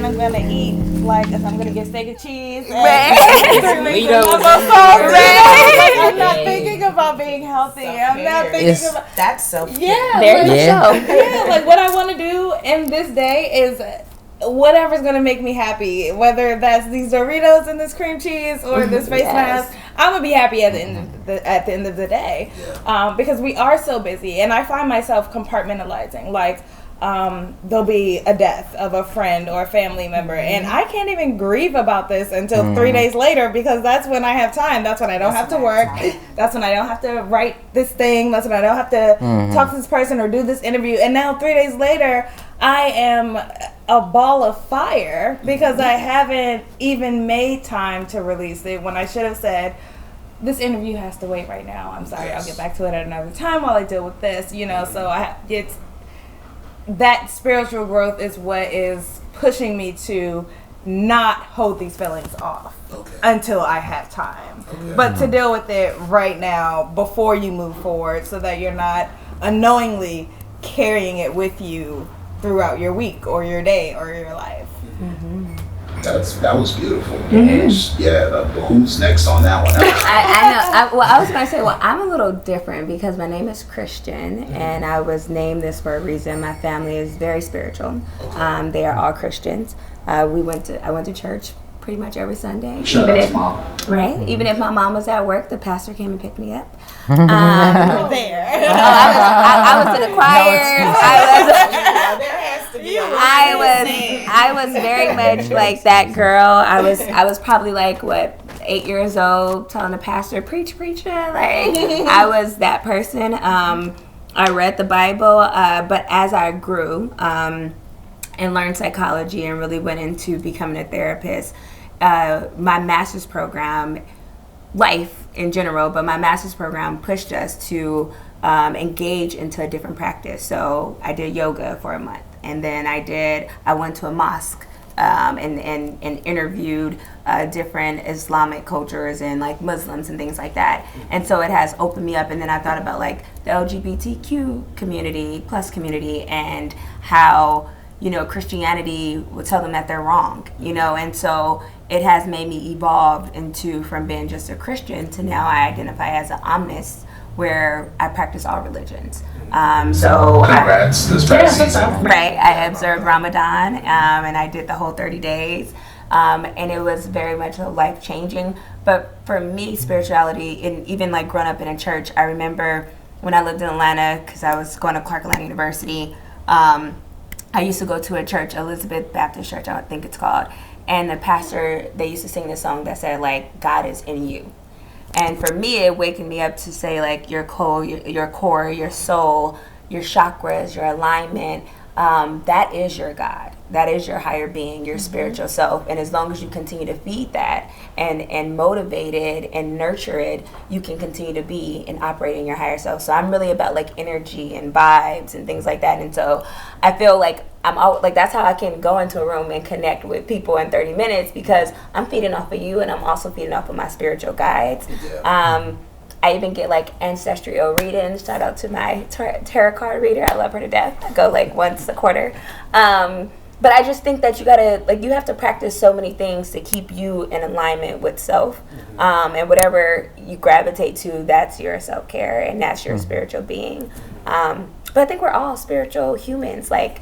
and I'm gonna eat I'm gonna get steak and cheese. And I'm not thinking about being healthy. I'm not thinking about that's so like what I want to do in this day is whatever's gonna make me happy, whether that's these Doritos and this cream cheese or this face mask. I'm gonna be happy at the end of the day, because we are so busy, and I find myself compartmentalizing. There'll be a death of a friend or a family member, and I can't even grieve about this until 3 days later, because that's when I have time. That's when I don't have to work. That's when I don't have to write this thing. That's when I don't have to talk to this person or do this interview. And now 3 days later, I am a ball of fire because I haven't even made time to release it when I should have said, this interview has to wait right now. I'm sorry, I'll get back to it at another time while I deal with this, so it's that spiritual growth is what is pushing me to not hold these feelings off until I have time. But to deal with it right now before you move forward, so that you're not unknowingly carrying it with you throughout your week or your day or your life. That was beautiful. Who's next on that one? I know. I was going to say, I'm a little different because my name is Christian, and I was named this for a reason. My family is very spiritual. They are all Christians. I went to church pretty much every Sunday. Shout out to mom. Right? Even if my mom was at work, the pastor came and picked me up. There. I was in the choir. I was very much like that girl. I was probably 8 years old, telling the pastor, preacher. I was that person. I read the Bible, but as I grew and learned psychology and really went into becoming a therapist, my master's program, life in general, but my master's program pushed us to engage into a different practice. So I did yoga for a month, and then I went to a mosque and interviewed different Islamic cultures and Muslims and things like that. And so it has opened me up. And then I thought about the LGBTQ community and how Christianity would tell them that they're wrong, and so it has made me evolve from being just a Christian to now I identify as an omnis, where I practice all religions. So congrats this past season. Right, I observed Ramadan, and I did the whole 30 days, and it was very much life changing. But for me, spirituality, and even growing up in a church, I remember when I lived in Atlanta, because I was going to Clark Atlanta University. I used to go to a church, Elizabeth Baptist Church, I think it's called. And the pastor, they used to sing this song that said, God is in you. And for me, it wakened me up to say, your core, your soul, your chakras, your alignment, that is your God. That is your higher being, your spiritual self. And as long as you continue to feed that and motivate it and nurture it, you can continue to be and operate in your higher self. So I'm really about energy and vibes and things like that. And so I feel I'm all, that's how I can go into a room and connect with people in 30 minutes, because I'm feeding off of you, and I'm also feeding off of my spiritual guides. I even get ancestral readings. Shout out to my tarot card reader. I love her to death. I go once a quarter. But I just think that you gotta you have to practice so many things to keep you in alignment with self, and whatever you gravitate to, that's your self-care and that's your spiritual being. But I think we're all spiritual humans. I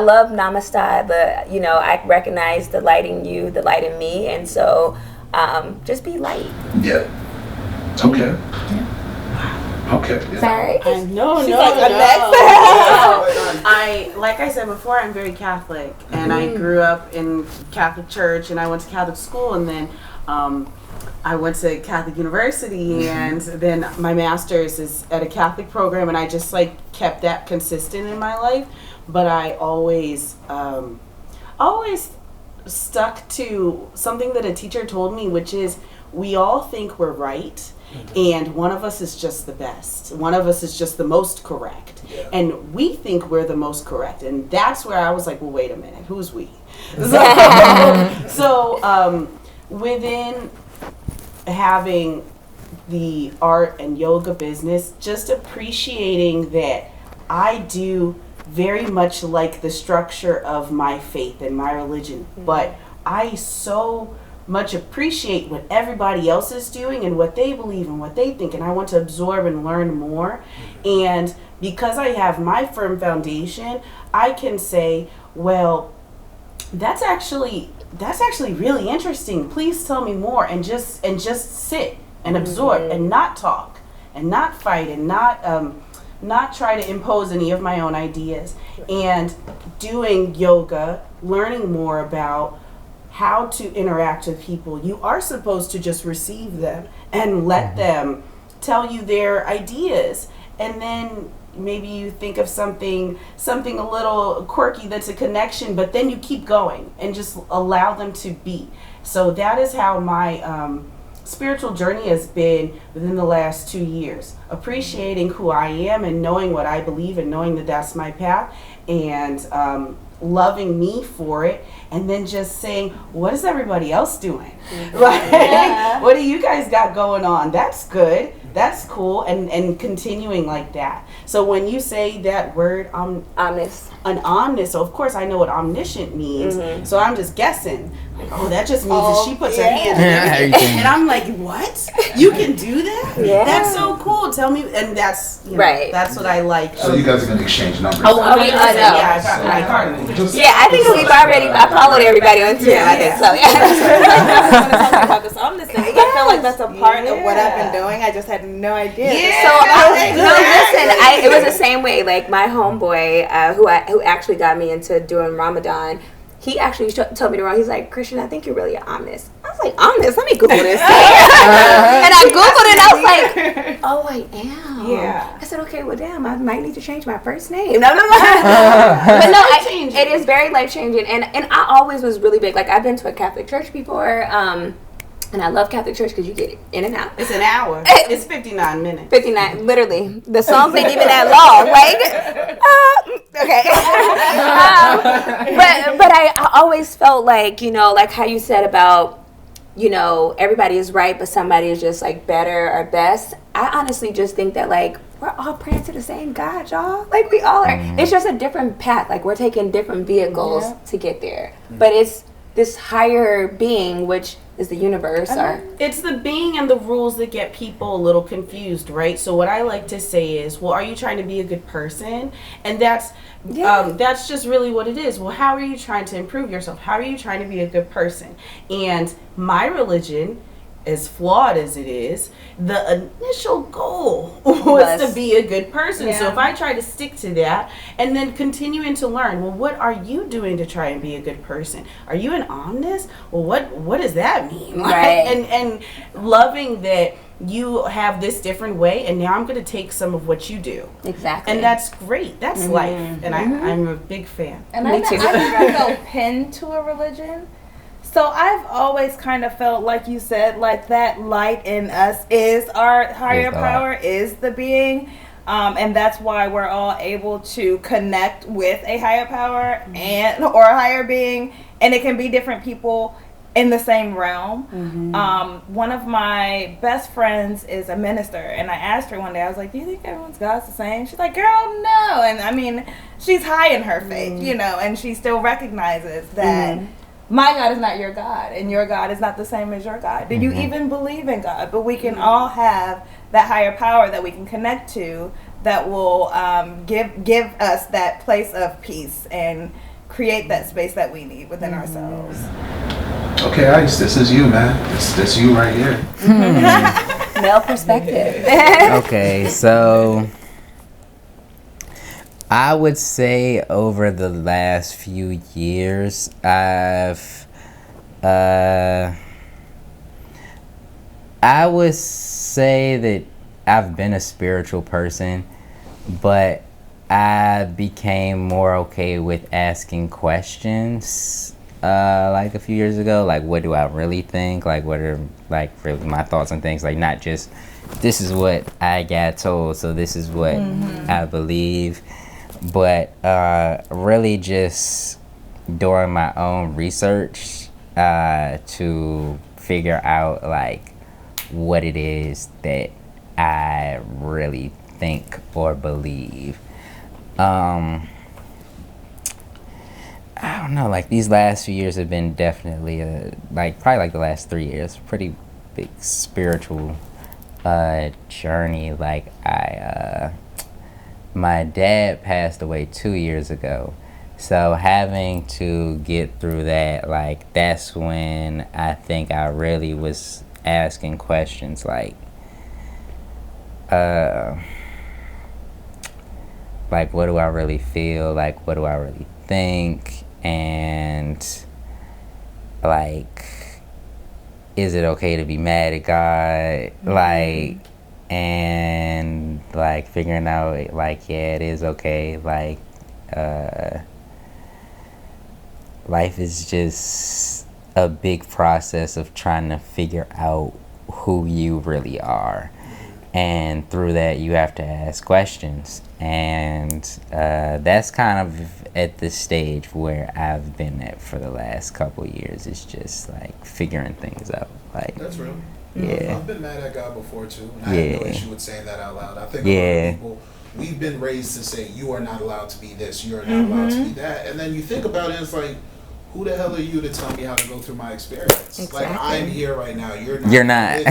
love Namaste, but I recognize the light in you, the light in me, and so just be light. Yeah. Okay. Okay. Yeah. Sorry. No. Like I said before, I'm very Catholic, and I grew up in Catholic church, and I went to Catholic school, and then I went to Catholic University, and then my master's is at a Catholic program, and I just kept that consistent in my life. But I always stuck to something that a teacher told me, which is we all think we're right. And one of us is just the best. One of us is just the most correct. Yeah. And we think we're the most correct. And that's where I was well, wait a minute, who's we? So within having the art and yoga business, just appreciating that I do very much like the structure of my faith and my religion. But I so much appreciate what everybody else is doing and what they believe and what they think, and I want to absorb and learn more. And because I have my firm foundation, I can say, well, that's actually really interesting. Please tell me more, and just sit and absorb and not talk and not fight and not try to impose any of my own ideas. And doing yoga, learning more about how to interact with people. You are supposed to just receive them and let them tell you their ideas, and then maybe you think of something a little quirky that's a connection, but then you keep going and just allow them to be. So that is how my spiritual journey has been within the last 2 years, appreciating who I am and knowing what I believe and knowing that that's my path, and loving me for it, and then just saying, what is everybody else doing? Like, what do you guys got going on? That's good, that's cool, and continuing like that. So when you say that word omnis, of course I know what omniscient means, so I'm just guessing, like, oh, that just means that she puts her hands in everything. And I'm like, what? You can do that? That's so cool. Tell me. And that's that's what I like. So you guys are going to exchange numbers? Oh, I know. Yeah, I got my card. I think I followed everybody on Twitter. I think so. I want to talk about this omnis thing. I feel like that's a part of what I've been doing. I just had no idea. It was the same way. Like my homeboy, who actually got me into doing Ramadan, he actually told me to wrong. He's like, Christian, I think you're really an omnis. I was like, omnis? Let me Google this. And I Googled it, and I was like, oh, I am. Yeah. I said, okay, well, damn, I might need to change my first name. No. But no, it is very life-changing. And I always was really big. Like, I've been to a Catholic church before, and I love Catholic church because you get in and out. It's an hour. It's 59 minutes. 59, literally. The songs ain't even that long. Like, okay. But I always felt like, like how you said about, everybody is right, but somebody is just like better or best. I honestly just think that like we're all praying to the same God, y'all. Like we all are. It's just a different path. Like we're taking different vehicles to get there. But it's this higher being, which is the universe. It's the being and the rules that get people a little confused, right? So what I like to say is, well, are you trying to be a good person? And that's just really what it is. Well, how are you trying to improve yourself? How are you trying to be a good person? And my religion, as flawed as it is, the initial goal was to be a good person. So if I try to stick to that and then continuing to learn, well, what are you doing to try and be a good person? Are you an omnis? Well, what does that mean? Right. And loving that you have this different way, and now I'm going to take some of what you do. Exactly. And that's great. That's life. And I'm a big fan. And I never felt pinned to a religion. So I've always kind of felt, like you said, like that light in us is our higher power, is the being. And that's why we're all able to connect with a higher power or a higher being. And it can be different people in the same realm. One of my best friends is a minister. And I asked her one day, I was like, do you think everyone's God's the same? She's like, girl, no. And I mean, she's high in her faith, and she still recognizes that my God is not your God, and your God is not the same as your God. Do you even believe in God? But we can all have that higher power that we can connect to that will give us that place of peace and create that space that we need within ourselves. Okay, Ice, this is you, man. This you right here. Male perspective. Okay, so I would say over the last few years, I would say that I've been a spiritual person, but I became more okay with asking questions like a few years ago. Like, what do I really think? Like, what are like really my thoughts on things? Like, not just this is what I got told, so this is what I believe. But really just doing my own research to figure out like what it is that I really think or believe. don't know, like these last few years have been definitely probably like the last 3 years, pretty big spiritual journey. Like my dad passed away 2 years ago, so having to get through that, like that's when I think I really was asking questions like what do I really feel, like what do I really think, and like is it okay to be mad at God, like, and like figuring out like yeah, it is okay, like life is just a big process of trying to figure out who you really are, and through that you have to ask questions, and that's kind of at the stage where I've been at for the last couple years. It's just like figuring things out. Like that's real. Yeah. I've been mad at God before too, and I have no issue with saying that out loud. I think a lot of people, we've been raised to say you are not allowed to be this, you are not allowed to be that, and then you think about it, it's like, who the hell are you to tell me how to go through my experience? Exactly. Like, I'm here right now. You're not.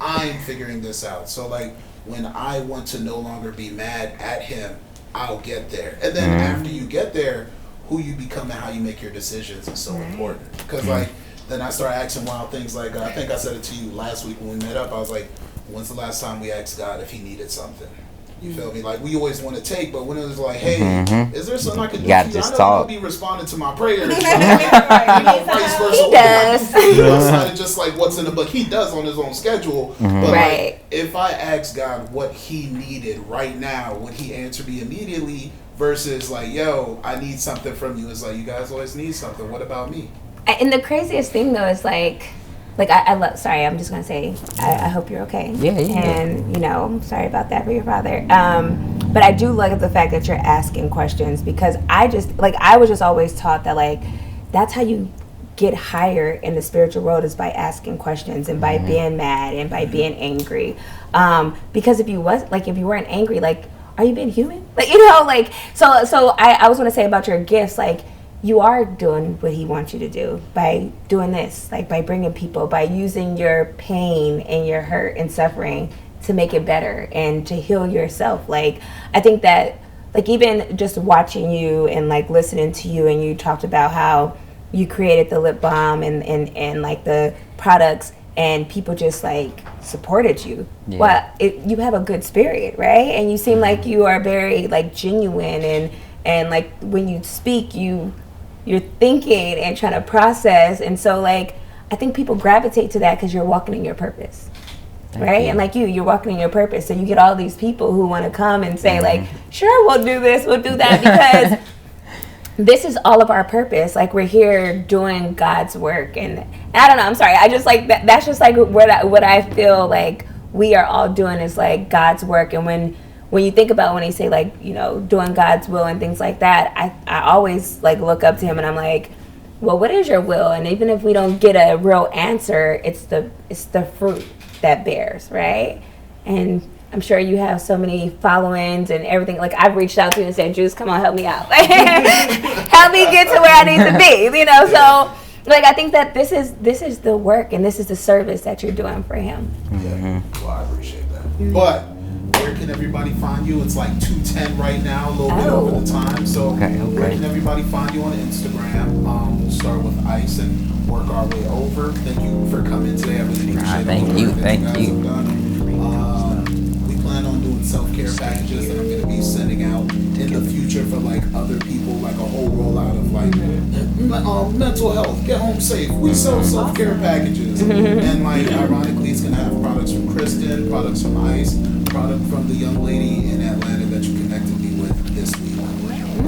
I'm figuring this out. So, like, when I want to no longer be mad at him, I'll get there. And then after you get there, who you become and how you make your decisions is so important. Because, like, then I start asking wild things. Like, I think I said it to you last week when we met up. I was like, when's the last time we asked God if he needed something? You feel me? Like, we always want to take, but when it was like, hey, is there something I can do for you? I know you'll be responding to my prayers. Vice versa. He does. Outside of just like what's in the book. He does on his own schedule. But like, if I ask God what he needed right now, would he answer me immediately? Versus like, yo, I need something from you. It's like, you guys always need something. What about me? And the craziest thing though is like I love. Sorry, I'm just gonna say. I hope you're okay. Yeah. And you know, I'm sorry about that for your father. But I do like the fact that you're asking questions, because I was just always taught that like that's how you get higher in the spiritual world, is by asking questions and by being mad and by being angry. Because if you weren't angry, like, are you being human? Like, you know, like so I was gonna say about your gifts, like, you are doing what he wants you to do by doing this, like by bringing people, by using your pain and your hurt and suffering to make it better and to heal yourself. Like, I think that, like, even just watching you and like listening to you, and you talked about how you created the lip balm and like the products, and people just like supported you. Yeah. Well, you have a good spirit, right? And you seem like you are very like genuine, and like when you speak, you're thinking and trying to process. And so like I think people gravitate to that because you're walking in your purpose. Right? And like you're walking in your purpose. So you get all these people who want to come and say like, sure, we'll do this, we'll do that, because this is all of our purpose. Like, we're here doing God's work. And I don't know, I'm sorry. I just like that's just like what I feel like we are all doing is like God's work. And when you think about when he say like, you know, doing God's will and things like that, I always like look up to him and I'm like, well, what is your will? And even if we don't get a real answer, it's the fruit that bears, right? And I'm sure you have so many followings and everything. Like, I've reached out to you and said, Juice, come on, help me out. Help me get to where I need to be, you know? So, like, I think that this is the work and this is the service that you're doing for him. Yeah, well, I appreciate that. But where can everybody find you? It's like 2:10 right now, a little bit over the time. So where can everybody find you on Instagram? We'll start with Ice and work our way over. Thank you for coming today. I really appreciate it. Thank you. We plan on doing self-care packages that I'm going to be sending out in the future for like other people, like a whole rollout of like mental health, get home safe. We sell self-care packages, and like ironically, it's going to have products from Kristen, products from Ice, product from the young lady in Atlanta that you connected me with this week.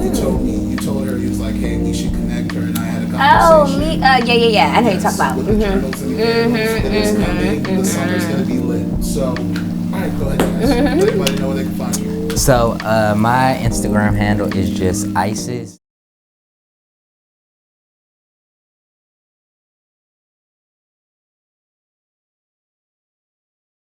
You told her, you was like, hey, we should connect. Her and I had a conversation. Yeah. I know you talk about. With the journals and the it is coming. The summer's gonna be lit. So, all right, go ahead, guys. Let everybody know where they can find you. So, my Instagram handle is just Isis.